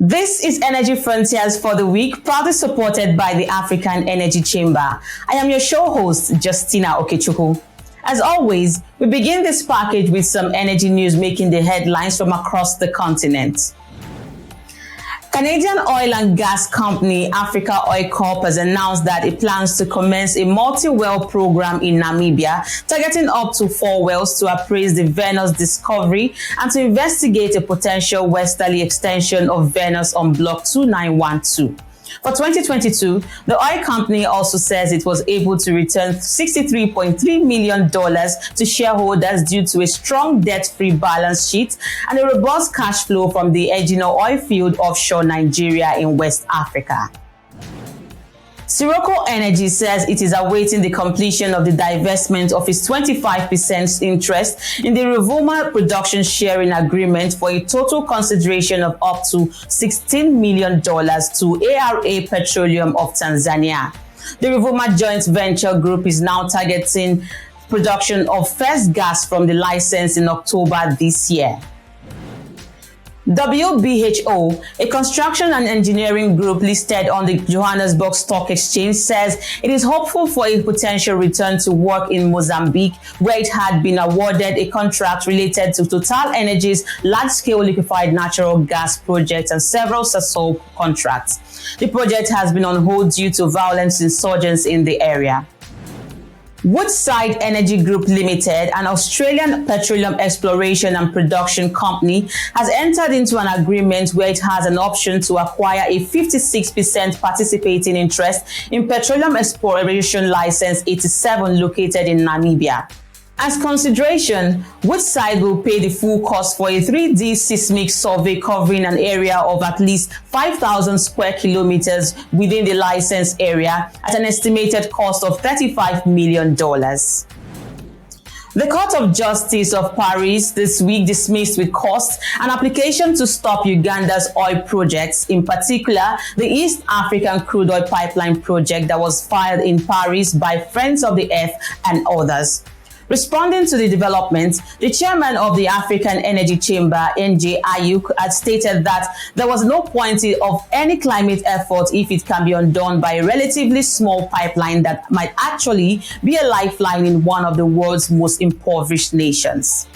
This is Energy Frontiers for the week, proudly supported by the African Energy Chamber. I am your show host, Justina Okechukwu. As always, we begin this package with some energy news making the headlines from across the continent. Canadian oil and gas company Africa Oil Corp has announced that it plans to commence a multi-well program in Namibia, targeting up to 4 wells to appraise the Venus discovery and to investigate a potential westerly extension of Venus on Block 2912. For 2022, the oil company also says it was able to return $63.3 million to shareholders due to a strong debt-free balance sheet and a robust cash flow from the Egina oil field offshore Nigeria in West Africa. Sirocco Energy says it is awaiting the completion of the divestment of its 25% interest in the Rovuma production sharing agreement for a total consideration of up to $16 million to ARA Petroleum of Tanzania. The Rovuma joint venture group is now targeting production of first gas from the license in October this year. WBHO, a construction and engineering group listed on the Johannesburg Stock Exchange, says it is hopeful for a potential return to work in Mozambique, where it had been awarded a contract related to Total Energy's large-scale liquefied natural gas project and several Sasol contracts. The project has been on hold due to violent insurgents in the area. Woodside Energy Group Limited, an Australian petroleum exploration and production company, has entered into an agreement where it has an option to acquire a 56% participating interest in Petroleum Exploration License 87 located in Namibia. As consideration, Woodside will pay the full cost for a 3D seismic survey covering an area of at least 5,000 square kilometers within the licensed area at an estimated cost of $35 million. The Court of Justice of Paris this week dismissed with cost an application to stop Uganda's oil projects, in particular the East African crude oil pipeline project that was filed in Paris by Friends of the Earth and others. Responding to the development, the chairman of the African Energy Chamber, NJ Ayuk, had stated that there was no point of any climate effort if it can be undone by a relatively small pipeline that might actually be a lifeline in one of the world's most impoverished nations.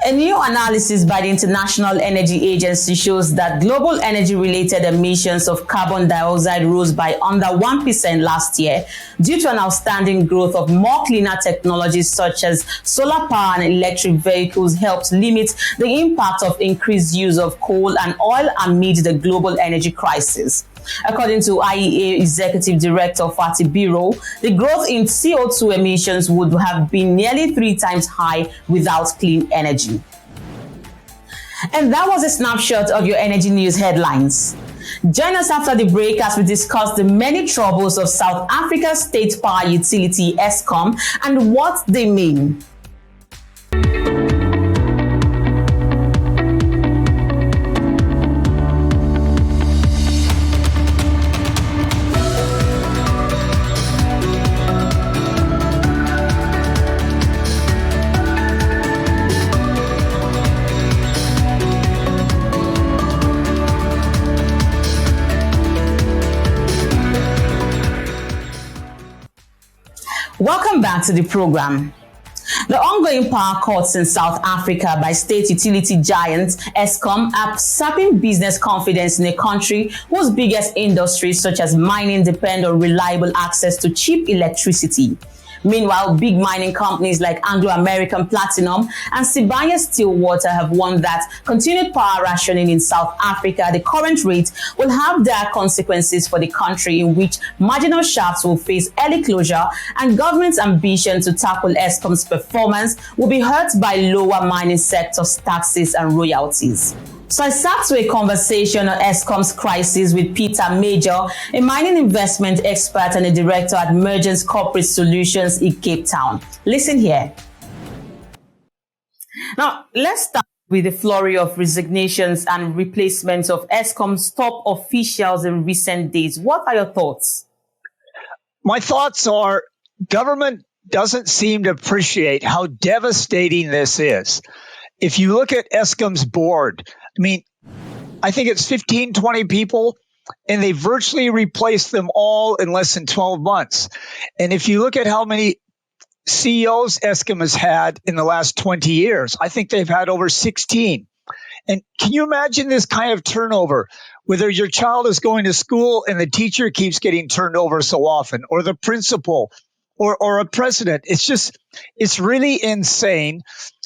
A new analysis by the International Energy Agency shows that global energy-related emissions of carbon dioxide rose by under 1% last year due to an outstanding growth of more cleaner technologies such as solar power and electric vehicles helped limit the impact of increased use of coal and oil amid the global energy crisis. According to IEA Executive Director Fatih Birol, the growth in CO2 emissions would have been nearly 3 times high without clean energy. And that was a snapshot of your energy news headlines. Join us after the break as we discuss the many troubles of South Africa's state power utility Eskom and what they mean. Welcome back to the program. The ongoing power cuts in South Africa by state utility giants Eskom are sapping business confidence in a country whose biggest industries such as mining depend on reliable access to cheap electricity. Meanwhile, big mining companies like Anglo American Platinum and Sibanye Stillwater have warned that continued power rationing in South Africa at the current rate will have dire consequences for the country, in which marginal shafts will face early closure and government's ambition to tackle Eskom's performance will be hurt by lower mining sector's taxes and royalties. So I sat to a conversation on Eskom's crisis with Peter Major, a mining investment expert and a director at Mergence Corporate Solutions in Cape Town. Listen here. Now, let's start with the flurry of resignations and replacements of Eskom's top officials in recent days. What are your thoughts? My thoughts are government doesn't seem to appreciate how devastating this is. If you look at Eskom's board, I mean, I think it's 15, 20 people, and they virtually replaced them all in less than 12 months. And if you look at how many CEOs Eskom has had in the last 20 years, I think they've had over 16. And can you imagine this kind of turnover? Whether your child is going to school and the teacher keeps getting turned over so often, or the principal, or a president. It's really insane.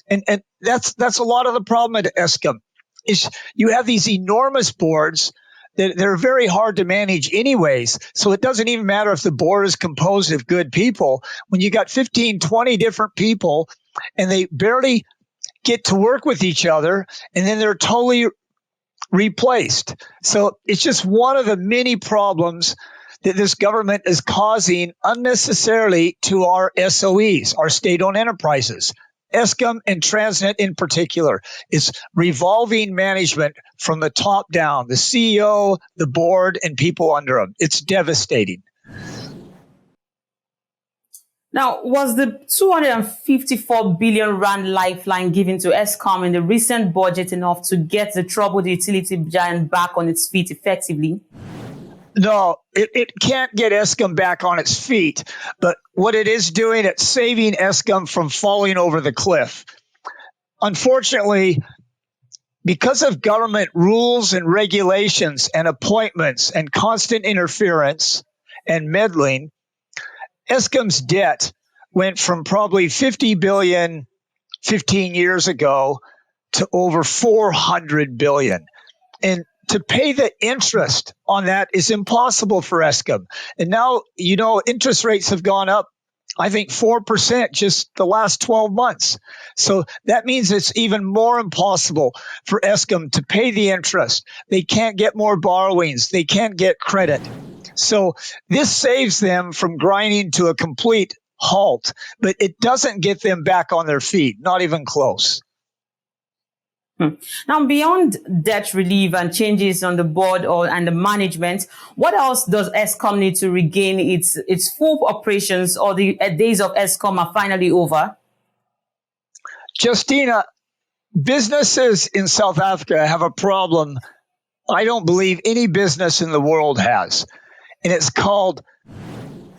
And that's a lot of the problem at Eskom. Is you have these enormous boards that are very hard to manage anyways. So it doesn't even matter if the board is composed of good people. When you got 15, 20 different people and they barely get to work with each other, and then they're totally replaced. So it's just one of the many problems that this government is causing unnecessarily to our SOEs, our state-owned enterprises. Eskom and Transnet in particular is revolving management from the top down, the CEO, the board, and people under them. It's devastating. Now, was the 254 billion rand lifeline given to Eskom in the recent budget enough to get the troubled utility giant back on its feet effectively? No, it can't get Eskom back on its feet. But what it is doing, it's saving Eskom from falling over the cliff. Unfortunately, because of government rules and regulations and appointments and constant interference and meddling, Eskom's debt went from probably 50 billion 15 years ago to over 400 billion. And to pay the interest on that is impossible for Eskom. And now, interest rates have gone up, I think 4% just the last 12 months. So that means it's even more impossible for Eskom to pay the interest. They can't get more borrowings. They can't get credit. So this saves them from grinding to a complete halt, but it doesn't get them back on their feet, not even close. Now, beyond debt relief and changes on the board and the management, what else does Eskom need to regain its full operations, or the days of Eskom are finally over? Justina, businesses in South Africa have a problem I don't believe any business in the world has, and it's called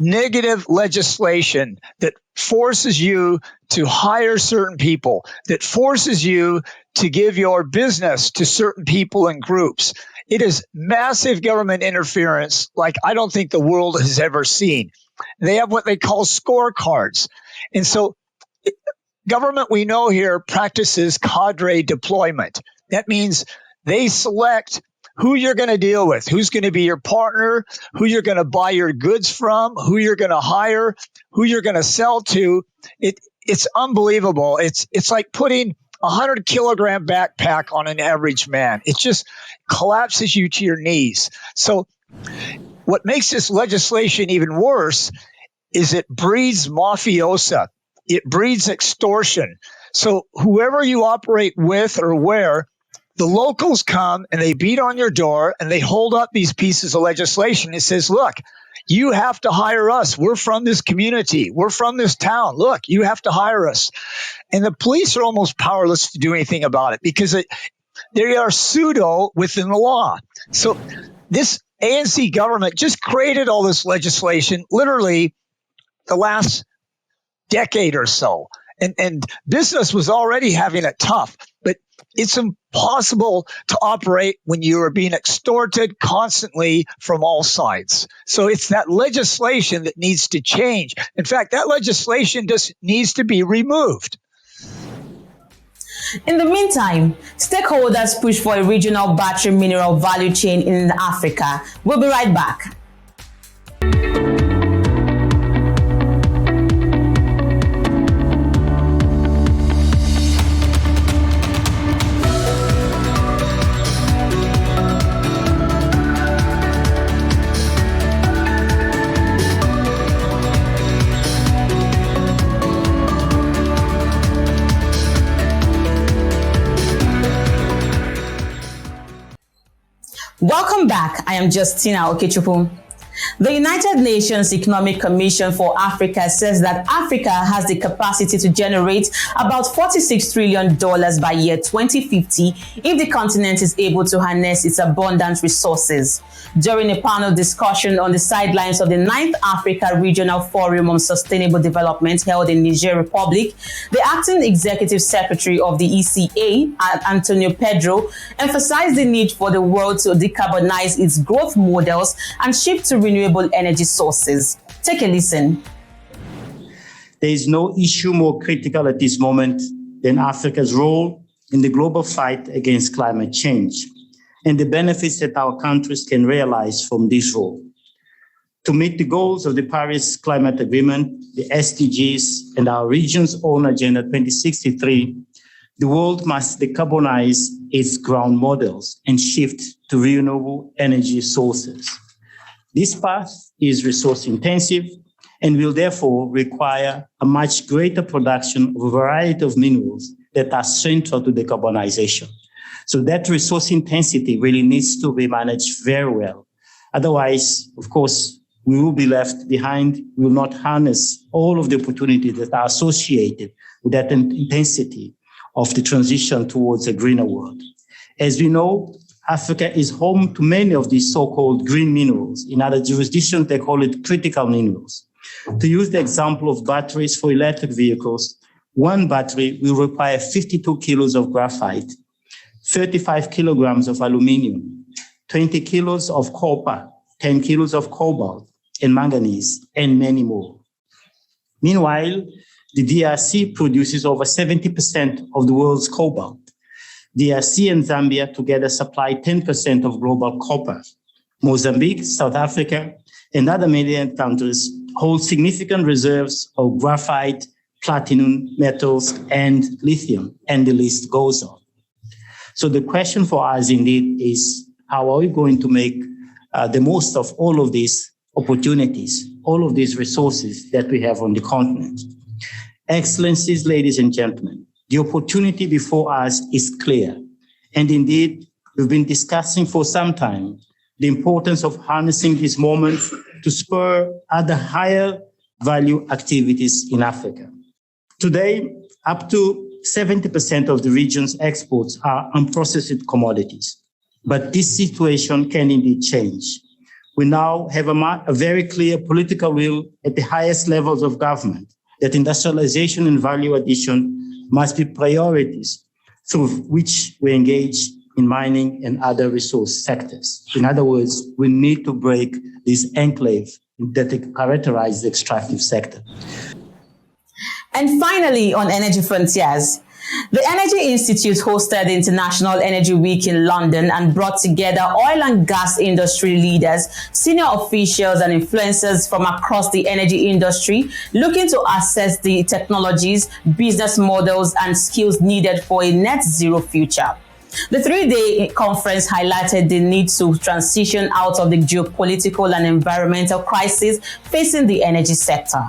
negative legislation that forces you to hire certain people, that forces you to give your business to certain people and groups. It is massive government interference like I don't think the world has ever seen. They have what they call scorecards. And so government, we know here, practices cadre deployment. That means they select who you're going to deal with, who's going to be your partner, who you're going to buy your goods from, who you're going to hire, who you're going to sell to. It's unbelievable. It's like putting a 100-kilogram backpack on an average man. It just collapses you to your knees. So what makes this legislation even worse is it breeds mafiosa. It breeds extortion. So whoever you operate with or where, the locals come and they beat on your door and they hold up these pieces of legislation. It says, look, you have to hire us. We're from this community. We're from this town. Look, you have to hire us. And the police are almost powerless to do anything about it because they are pseudo within the law. So this ANC government just created all this legislation literally the last decade or so. And business was already having it tough, but it's impossible to operate when you are being extorted constantly from all sides. So it's that legislation that needs to change. In fact, that legislation just needs to be removed. In the meantime, stakeholders push for a regional battery mineral value chain in Africa. We'll be right back. Welcome back. I am Justina Okechukwu. The United Nations Economic Commission for Africa says that Africa has the capacity to generate about $46 trillion by year 2050 if the continent is able to harness its abundant resources. During a panel discussion on the sidelines of the 9th Africa Regional Forum on Sustainable Development held in Niger Republic, the acting executive secretary of the ECA, Antonio Pedro, emphasized the need for the world to decarbonize its growth models and shift to renewable energy sources. Take a listen. There is no issue more critical at this moment than Africa's role in the global fight against climate change and the benefits that our countries can realize from this role. To meet the goals of the Paris Climate Agreement, the SDGs, and our region's own Agenda 2063, the world must decarbonize its ground models and shift to renewable energy sources. This path is resource intensive and will therefore require a much greater production of a variety of minerals that are central to decarbonization. So that resource intensity really needs to be managed very well. Otherwise, of course, we will be left behind. We will not harness all of the opportunities that are associated with that intensity of the transition towards a greener world. As we know, Africa is home to many of these so-called green minerals. In other jurisdictions, they call it critical minerals. To use the example of batteries for electric vehicles, one battery will require 52 kilos of graphite, 35 kilograms of aluminum, 20 kilos of copper, 10 kilos of cobalt and manganese, and many more. Meanwhile, the DRC produces over 70% of the world's cobalt. DRC and Zambia together supply 10% of global copper. Mozambique, South Africa, and other Median countries hold significant reserves of graphite, platinum, metals, and lithium, and the list goes on. So the question for us indeed is, how are we going to make the most of all of these opportunities, all of these resources that we have on the continent? Excellencies, ladies and gentlemen, the opportunity before us is clear. And indeed, we've been discussing for some time the importance of harnessing these moments to spur other higher value activities in Africa. Today, up to 70% of the region's exports are unprocessed commodities. But this situation can indeed change. We now have a very clear political will at the highest levels of government that industrialization and value addition must be priorities through which we engage in mining and other resource sectors. In other words, we need to break this enclave that characterizes the extractive sector. And finally, on Energy Frontiers, the Energy Institute hosted the International Energy Week in London and brought together oil and gas industry leaders, senior officials, and influencers from across the energy industry, looking to assess the technologies, business models, and skills needed for a net zero future. The three-day conference highlighted the need to transition out of the geopolitical and environmental crisis facing the energy sector.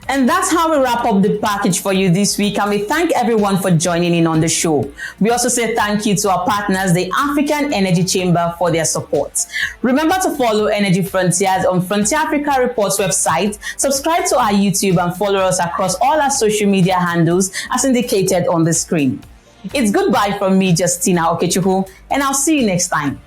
And that's how we wrap up the package for you this week, and we thank everyone for joining in on the show. We also say thank you to our partners, the African Energy Chamber, for their support. Remember to follow Energy Frontiers on Frontier Africa Reports website, subscribe to our YouTube, and follow us across all our social media handles as indicated on the screen. It's goodbye from me, Justina Okechukwu, and I'll see you next time.